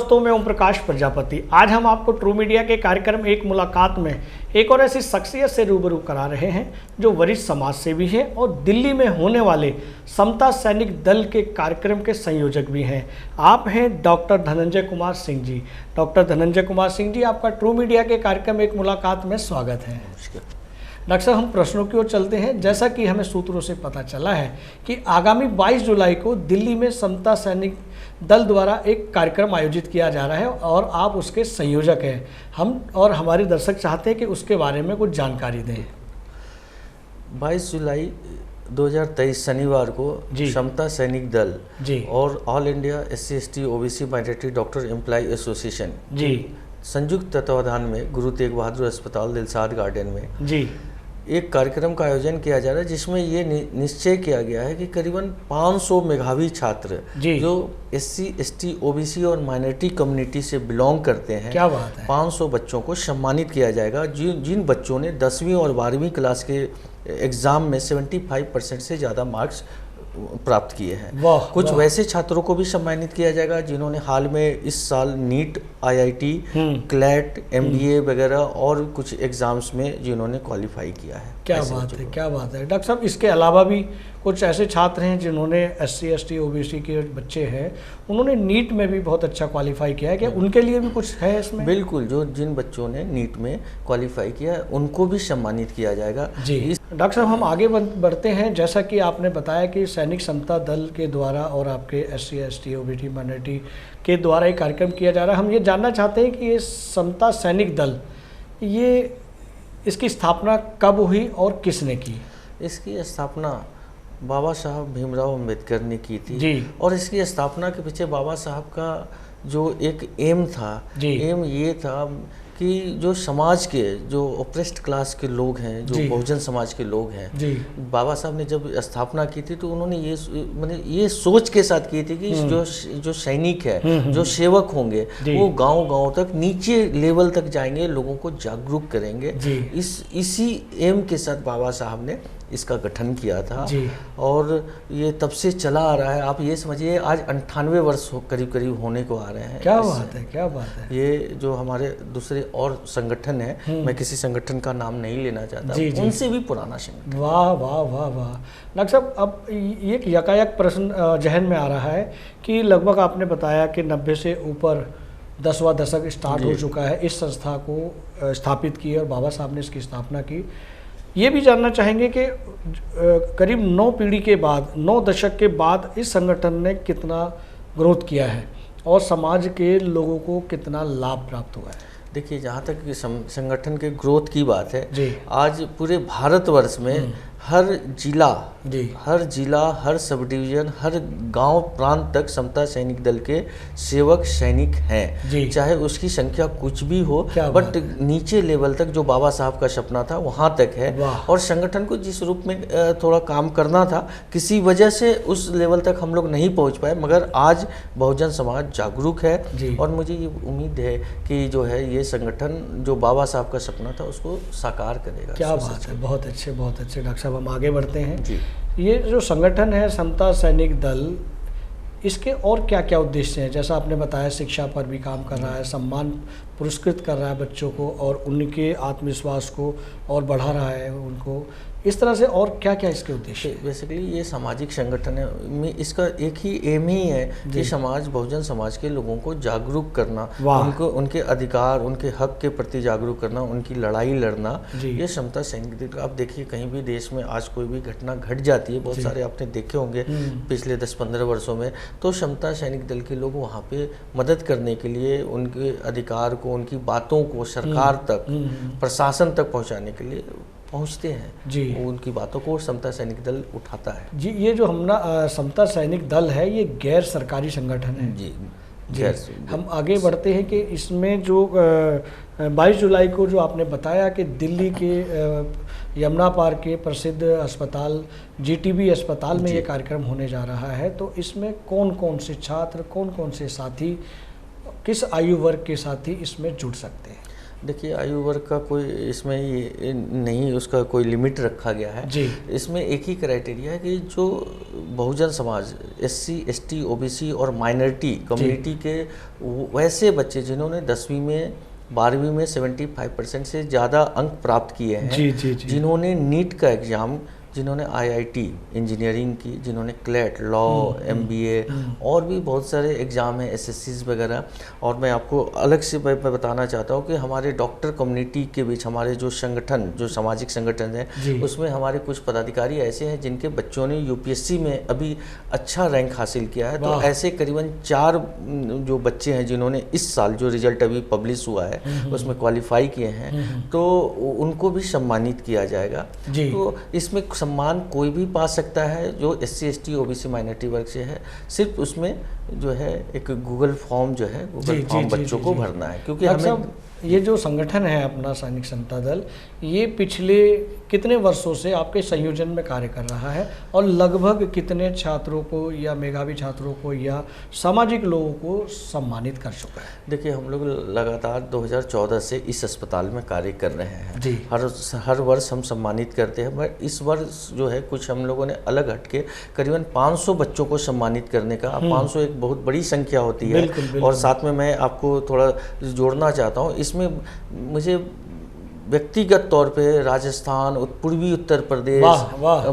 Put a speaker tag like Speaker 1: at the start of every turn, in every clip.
Speaker 1: दोस्तों, मैं ओम प्रकाश प्रजापति। आज हम आपको ट्रू मीडिया के कार्यक्रम एक मुलाकात में एक और ऐसी शख्सियत से रूबरू करा रहे हैं जो वरिष्ठ समाज सेवी है और दिल्ली में होने वाले समता सैनिक दल के कार्यक्रम के संयोजक भी हैं। आप हैं डॉक्टर धनंजय कुमार सिंह जी। डॉक्टर धनंजय कुमार सिंह जी, आपका ट्रू मीडिया के कार्यक्रम एक मुलाकात में स्वागत है। डॉक्टर साहब, हम प्रश्नों की ओर चलते हैं। जैसा कि हमें सूत्रों से पता चला है कि आगामी 22 जुलाई को दिल्ली में समता सैनिक दल द्वारा एक कार्यक्रम आयोजित किया जा रहा है और आप उसके संयोजक हैं। हम और हमारे दर्शक चाहते हैं कि उसके बारे में कुछ जानकारी दें।
Speaker 2: 22 जुलाई 2023 शनिवार को समता सैनिक दल और all India SC/ST OBC minority doctor employ association संयुक्त तत्वाधान में गुरु तेग बहादुर अस्पताल दिलसाद गार्डन में एक कार्यक्रम का आयोजन किया जा रहा है, जिसमें ये निश्चय किया गया है कि करीबन 500 मेधावी छात्र जो SC/ST OBC और माइनॉरिटी कम्युनिटी से बिलोंग करते हैं,
Speaker 1: क्या बात है,
Speaker 2: 500 बच्चों को सम्मानित किया जाएगा जिन बच्चों ने 10वीं और 12वीं क्लास के एग्ज़ाम में 75% से ज़्यादा मार्क्स प्राप्त किए हैं। कुछ वैसे छात्रों को भी सम्मानित किया जाएगा जिन्होंने हाल में इस साल नीट, IIT, क्लैट, MBA वगैरह और कुछ एग्जाम्स में जिन्होंने क्वालिफाई किया है।
Speaker 1: क्या बात है, क्या बात है। डॉक्टर साहब, इसके अलावा भी कुछ ऐसे छात्र हैं जिन्होंने SC/ST OBC के बच्चे हैं, उन्होंने नीट में भी बहुत अच्छा क्वालिफाई किया है। क्या उनके लिए भी कुछ है इसमें?
Speaker 2: बिल्कुल, जिन बच्चों ने नीट में क्वालिफाई किया है उनको भी सम्मानित किया जाएगा।
Speaker 1: जी डॉक्टर साहब, हम आगे बढ़ते हैं। जैसा कि आपने बताया कि सैनिक समता दल के द्वारा और आपके SC/ST OBC माइनॉरिटी के द्वारा एक कार्यक्रम किया जा रहा है। हम ये जानना चाहते हैं कि ये समता सैनिक दल, इसकी स्थापना कब हुई और किसने की?
Speaker 2: इसकी स्थापना बाबा साहब भीमराव अम्बेडकर ने की थी और इसकी स्थापना के पीछे बाबा साहब का जो एक एम था, एम ये था कि जो समाज के जो ओप्रेस्ड क्लास के लोग हैं, जो बहुजन समाज के लोग हैं, बाबा साहब ने जब स्थापना की थी तो उन्होंने ये सोच के साथ की थी कि जो सैनिक है, जो सेवक होंगे, वो गांव-गांव तक, नीचे लेवल तक जाएंगे, लोगों को जागरूक करेंगे। इसी एम के साथ बाबा साहब ने इसका गठन किया था और ये तब से चला आ रहा है। आप ये समझिए आज 98 वर्ष करीब होने को आ रहे हैं।
Speaker 1: क्या बात है, क्या बात है।
Speaker 2: ये जो हमारे दूसरे और संगठन है, मैं किसी संगठन का नाम नहीं लेना चाहता, उनसे भी पुराना संगठन।
Speaker 1: वाह वाह वाह वाह। डॉक्टर साहब, अब एक यकायक प्रश्न जहन में आ रहा है कि लगभग आपने बताया कि 90 से ऊपर 10वां दशक स्टार्ट हो चुका है इस संस्था को स्थापित किए और बाबा साहब ने इसकी स्थापना की। ये भी जानना चाहेंगे कि करीब 9 पीढ़ी के बाद, 9 दशक के बाद इस संगठन ने कितना ग्रोथ किया है और समाज के लोगों को कितना लाभ प्राप्त हुआ है?
Speaker 2: देखिए, जहाँ तक संगठन के ग्रोथ की बात है, आज पूरे भारतवर्ष में हर जिला, हर सब डिवीजन, हर गांव प्रांत तक समता सैनिक दल के सेवक सैनिक हैं। चाहे उसकी संख्या कुछ भी हो, बट नीचे लेवल तक जो बाबा साहब का सपना था वहां तक है। और संगठन को जिस रूप में थोड़ा काम करना था, किसी वजह से उस लेवल तक हम लोग नहीं पहुंच पाए, मगर आज बहुजन समाज जागरूक है और मुझे ये उम्मीद है कि जो है ये संगठन जो बाबा साहब का सपना था उसको साकार करेगा।
Speaker 1: क्या बात है, बहुत अच्छे, बहुत अच्छे। डॉक्टर साहब, हम आगे बढ़ते हैं। ये जो संगठन है समता सैनिक दल, इसके और क्या क्या उद्देश्य हैं? जैसा आपने बताया, शिक्षा पर भी काम कर रहा है, सम्मान पुरस्कृत कर रहा है बच्चों को और उनके आत्मविश्वास को और बढ़ा रहा है उनको। इस तरह से और क्या क्या इसके उद्देश्य?
Speaker 2: बेसिकली ये सामाजिक संगठन है, में इसका एक ही एम ही है कि समाज, बहुजन समाज के लोगों को जागरूक करना, उनको उनके अधिकार, उनके हक के प्रति जागरूक करना, उनकी लड़ाई लड़ना। ये समता सैनिक दल, आप देखिए कहीं भी देश में आज कोई भी घटना घट जाती है, बहुत सारे आपने देखे होंगे पिछले 10-15 वर्षों में, तो समता सैनिक दल के लोग वहाँ पे मदद करने के लिए, उनके अधिकार को, उनकी बातों को सरकार तक, प्रशासन तक पहुँचाने के लिए पहुंचते हैं। उनकी बातों को समता सैनिक दल उठाता है।
Speaker 1: जी, ये जो हमारा समता सैनिक दल है, ये गैर सरकारी संगठन है। जी, हम आगे बढ़ते हैं कि इसमें जो 22 जुलाई को जो आपने बताया कि दिल्ली के यमुना पार के प्रसिद्ध अस्पताल GTB अस्पताल में ये कार्यक्रम होने जा रहा है, तो इसमें कौन कौन से छात्र, कौन कौन से साथी, किस आयु वर्ग के साथी इसमें जुड़ सकते हैं?
Speaker 2: देखिए, आयु वर्ग का कोई इसमें ये नहीं, उसका कोई लिमिट रखा गया है
Speaker 1: जी।
Speaker 2: इसमें एक ही क्राइटेरिया है कि जो Bahujan Samaj, SC, ST, OBC और माइनॉरिटी कम्युनिटी के वैसे बच्चे जिन्होंने 10वीं में 12वीं में 75% से ज़्यादा अंक प्राप्त किए हैं,
Speaker 1: जी, जी, जी।
Speaker 2: जिन्होंने नीट का एग्ज़ाम, जिन्होंने IIT इंजीनियरिंग की, जिन्होंने क्लेट, लॉ, MBA और भी बहुत सारे एग्ज़ाम हैं, SSCs वगैरह। और मैं आपको अलग से मैं बताना चाहता हूँ कि हमारे डॉक्टर कम्युनिटी के बीच हमारे जो संगठन, जो सामाजिक संगठन हैं, उसमें हमारे कुछ पदाधिकारी ऐसे हैं जिनके बच्चों ने UPSC में अभी अच्छा रैंक हासिल किया है। तो ऐसे करीबन 4 जो बच्चे हैं जिन्होंने इस साल जो रिजल्ट अभी पब्लिश हुआ है उसमें क्वालिफाई किए हैं, तो उनको भी सम्मानित किया जाएगा। तो इसमें सम्मान कोई भी पा सकता है जो SC, ST, OBC माइनॉरिटी वर्ग से है। सिर्फ उसमें जो है एक गूगल फॉर्म जो है, गूगल फॉर्म बच्चों को भरना है, क्योंकि हमें
Speaker 1: ये जो संगठन है अपना सैनिक समता दल, ये पिछले कितने वर्षों से आपके संयोजन में कार्य कर रहा है और लगभग कितने छात्रों को या मेधावी छात्रों को या सामाजिक लोगों को सम्मानित कर चुका है?
Speaker 2: देखिए, हम लोग लगातार 2014 से इस अस्पताल में कार्य कर रहे हैं जी। हर वर्ष हम सम्मानित करते हैं, बट इस वर्ष जो है कुछ हम लोगों ने अलग हटके करीबन 500 बच्चों को सम्मानित करने का। 500 एक बहुत बड़ी संख्या होती है।
Speaker 1: बिल्कुल, बिल्कुल।
Speaker 2: और साथ में मैं आपको थोड़ा जोड़ना चाहता हूँ, इसमें मुझे व्यक्तिगत तौर पे राजस्थान, पूर्वी उत्तर प्रदेश,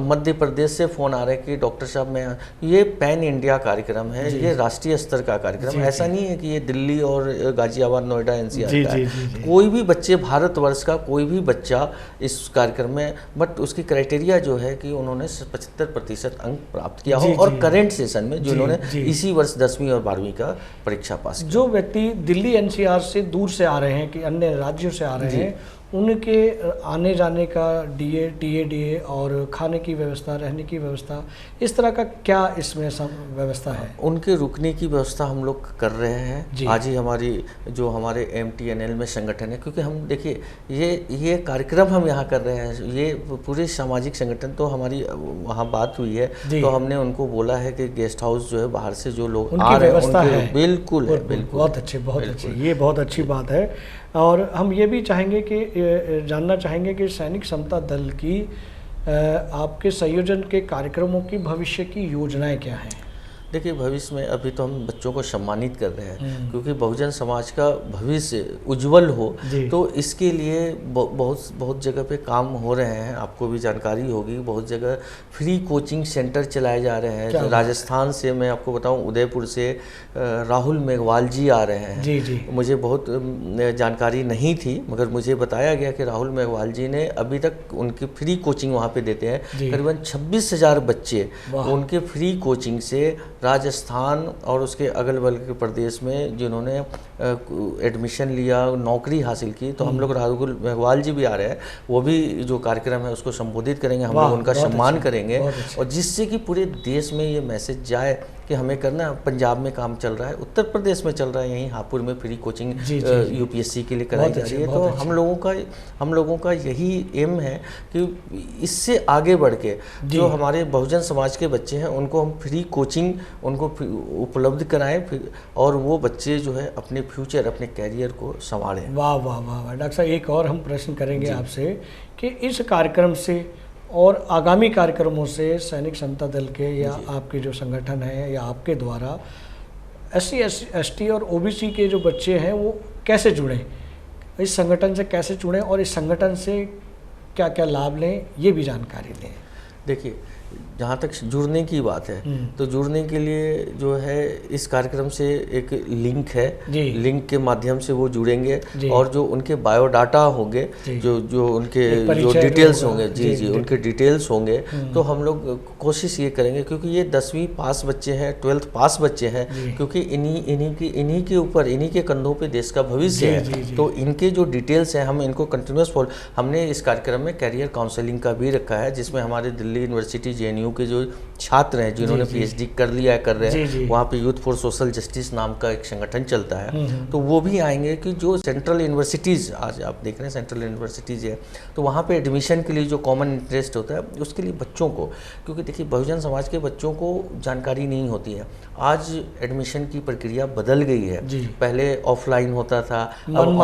Speaker 2: मध्य प्रदेश से फ़ोन आ रहे हैं कि डॉक्टर साहब मैं, ये पैन इंडिया कार्यक्रम है, ये राष्ट्रीय स्तर का कार्यक्रम है। ऐसा नहीं है कि ये दिल्ली और गाजियाबाद, नोएडा, NCR का है। कोई भी बच्चे, भारतवर्ष का कोई भी बच्चा इस कार्यक्रम में, बट उसकी क्राइटेरिया जो है कि उन्होंने 75% अंक प्राप्त किया हो और करेंट सेशन में जिन्होंने इसी वर्ष 10वीं और 12वीं का परीक्षा पास किया।
Speaker 1: जो व्यक्ति दिल्ली NCR से दूर से आ रहे हैं कि अन्य राज्यों से आ रहे हैं, उनके आने जाने का DA और खाने की व्यवस्था, रहने की व्यवस्था, इस तरह का क्या इसमें व्यवस्था है? उनके
Speaker 2: रुकने की व्यवस्था हम लोग कर रहे हैं। आज ही हमारे MTNL में संगठन है, क्योंकि हम देखिए ये कार्यक्रम हम यहाँ कर रहे हैं, ये पूरे सामाजिक संगठन, तो हमारी वहाँ बात हुई है तो हमने उनको बोला है कि गेस्ट हाउस जो है बाहर से जो लोग आ रहे हैं उनके बिल्कुल है, बिल्कुल
Speaker 1: बहुत अच्छे, बहुत अच्छे, ये बहुत अच्छी बात है। और हम ये भी चाहेंगे कि जानना चाहेंगे कि सैनिक समता दल की आपके संयोजन के कार्यक्रमों की भविष्य की योजनाएं क्या हैं?
Speaker 2: देखिए, भविष्य में अभी तो हम बच्चों को सम्मानित कर रहे हैं, क्योंकि बहुजन समाज का भविष्य उज्जवल हो, तो इसके लिए बहुत जगह पे काम हो रहे हैं। आपको भी जानकारी होगी, बहुत जगह फ्री कोचिंग सेंटर चलाए जा रहे हैं। राजस्थान से मैं आपको बताऊं, उदयपुर से राहुल मेघवाल जी आ रहे हैं।
Speaker 1: जी।
Speaker 2: मुझे बहुत जानकारी नहीं थी, मगर मुझे बताया गया कि राहुल मेघवाल जी ने अभी तक उनकी फ्री कोचिंग वहाँ पे देते हैं। करीबन 26,000 बच्चे उनके फ्री कोचिंग से राजस्थान और उसके अगल बगल के प्रदेश में जिन्होंने एडमिशन लिया, नौकरी हासिल की, तो हम लोग राहुल मेघवाल जी भी आ रहे हैं। वो भी जो कार्यक्रम है उसको संबोधित करेंगे, हम लोग उनका सम्मान करेंगे, और जिससे कि पूरे देश में ये मैसेज जाए कि हमें करना। पंजाब में काम चल रहा है, उत्तर प्रदेश में चल रहा है, यहीं हापुड़ में फ्री कोचिंग UPSC के लिए कराई जा रही है। तो हम लोगों का यही एम है कि इससे आगे बढ़ के जो हमारे बहुजन समाज के बच्चे हैं उनको हम फ्री कोचिंग उनको उपलब्ध कराएं, और वो बच्चे जो है अपने फ्यूचर, अपने कैरियर को संभालें।
Speaker 1: वाह वाह वाह वाह। डॉक्टर साहब, एक और हम प्रश्न करेंगे आपसे कि इस कार्यक्रम से और आगामी कार्यक्रमों से सैनिक समता दल के या आपके जो संगठन है या आपके द्वारा SC, ST और OBC के जो बच्चे हैं वो कैसे जुड़ें, इस संगठन से कैसे जुड़ें और इस संगठन से क्या क्या लाभ लें, ये भी जानकारी दें।
Speaker 2: देखिए, जहाँ तक जुड़ने की बात है, तो जुड़ने के लिए जो है इस कार्यक्रम से एक लिंक है, लिंक के माध्यम से वो जुड़ेंगे, और जो उनके बायोडाटा होंगे, जो उनके जो डिटेल्स होंगे, जी उनके डिटेल्स होंगे, तो हम लोग कोशिश ये करेंगे, क्योंकि ये 10वीं पास बच्चे हैं, 12th पास बच्चे हैं, क्योंकि इन्हीं के ऊपर, इन्हीं के कंधों पे देश का भविष्य है। तो इनके जो डिटेल्स हैं हम इनको कंटिन्यूस हमने इस कार्यक्रम में कैरियर काउंसलिंग का भी रखा है, जिसमें हमारे दिल्ली यूनिवर्सिटी JNU के जो छात्र हैं जिन्होंने PhD कर लिया है, कर रहे हैं, वहाँ पे यूथ फॉर सोशल जस्टिस नाम का एक संगठन चलता है, तो वो भी आएंगे कि जो सेंट्रल यूनिवर्सिटीज़ आज आप देख रहे हैं सेंट्रल यूनिवर्सिटीज़ है, तो वहाँ पे एडमिशन के लिए जो कॉमन इंटरेस्ट होता है उसके लिए बच्चों को, क्योंकि देखिए बहुजन समाज के बच्चों को जानकारी नहीं होती है। आज एडमिशन की प्रक्रिया बदल गई है, पहले ऑफलाइन होता था, अब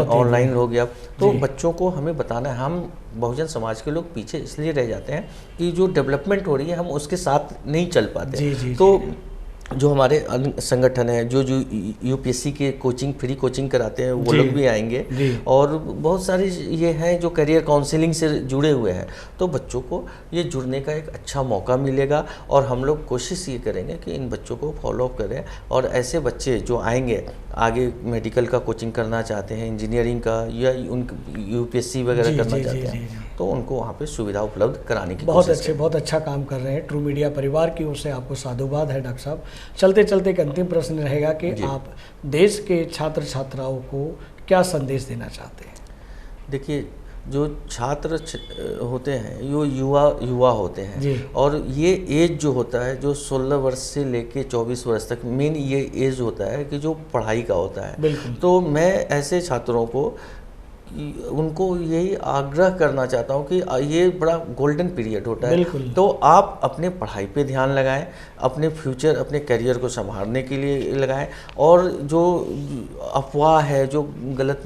Speaker 2: ऑनलाइन हो गया, तो बच्चों को हमें बताना है। हम बहुजन समाज के लोग पीछे इसलिए रह जाते हैं कि जो डेवलपमेंट हो रही है हम उसके साथ नहीं चल पाते। तो जो हमारे संगठन है जो UPSC के कोचिंग, फ्री कोचिंग कराते हैं, वो लोग भी आएंगे, और बहुत सारे ये हैं जो करियर काउंसलिंग से जुड़े हुए हैं, तो बच्चों को ये जुड़ने का एक अच्छा मौका मिलेगा। और हम लोग कोशिश ये करेंगे कि इन बच्चों को फॉलो अप करें, और ऐसे बच्चे जो आएंगे आगे मेडिकल का कोचिंग करना चाहते हैं, इंजीनियरिंग का, या उन UPSC वगैरह करना चाहते हैं, तो उनको वहाँ पे सुविधा उपलब्ध कराने की
Speaker 1: बहुत अच्छा काम कर रहे हैं। ट्रू मीडिया परिवार की ओर से आपको साधुवाद है डॉक्टर साहब। चलते चलते एक अंतिम प्रश्न रहेगा कि आप देश के छात्र छात्राओं को क्या संदेश देना चाहते हैं?
Speaker 2: देखिए, जो छात्र होते हैं यो युवा होते हैं, और ये एज जो होता है जो 16 वर्ष से लेके 24 वर्ष तक मेन ये एज होता है कि जो पढ़ाई का होता है। तो मैं ऐसे छात्रों को उनको यही आग्रह करना चाहता हूँ कि ये बड़ा गोल्डन पीरियड होता है, तो आप अपने पढ़ाई पे ध्यान लगाएं, अपने फ्यूचर, अपने करियर को संभालने के लिए लगाएं, और जो अफवाह है, जो गलत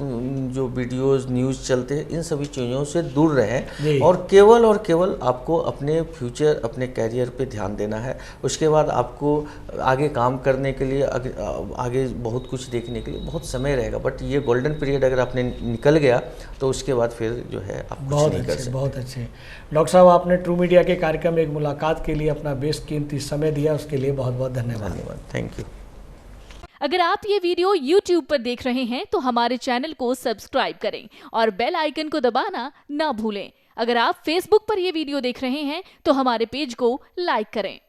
Speaker 2: जो वीडियोस न्यूज़ चलते हैं, इन सभी चीज़ों से दूर रहें, और केवल आपको अपने फ्यूचर, अपने करियर पे ध्यान देना है। उसके बाद आपको आगे काम करने के लिए, आगे बहुत कुछ देखने के लिए बहुत समय रहेगा, बट ये गोल्डन पीरियड अगर आपने निकल गया तो उसके बाद फिर जो है आप कुछ नहीं कर सकते।
Speaker 1: बहुत अच्छे डॉक्टर साहब, आपने ट्रू मीडिया के कार्यक्रम एक मुलाकात के लिए अपना बेशकीमती समय दिया, उसके लिए बहुत बहुत धन्यवाद।
Speaker 2: Thank you.
Speaker 3: अगर आप ये वीडियो YouTube पर देख रहे हैं तो हमारे चैनल को सब्सक्राइब करें और बेल आइकन को दबाना ना भूलें। अगर आप Facebook पर ये वीडियो देख रहे हैं तो हमारे पेज को लाइक करें।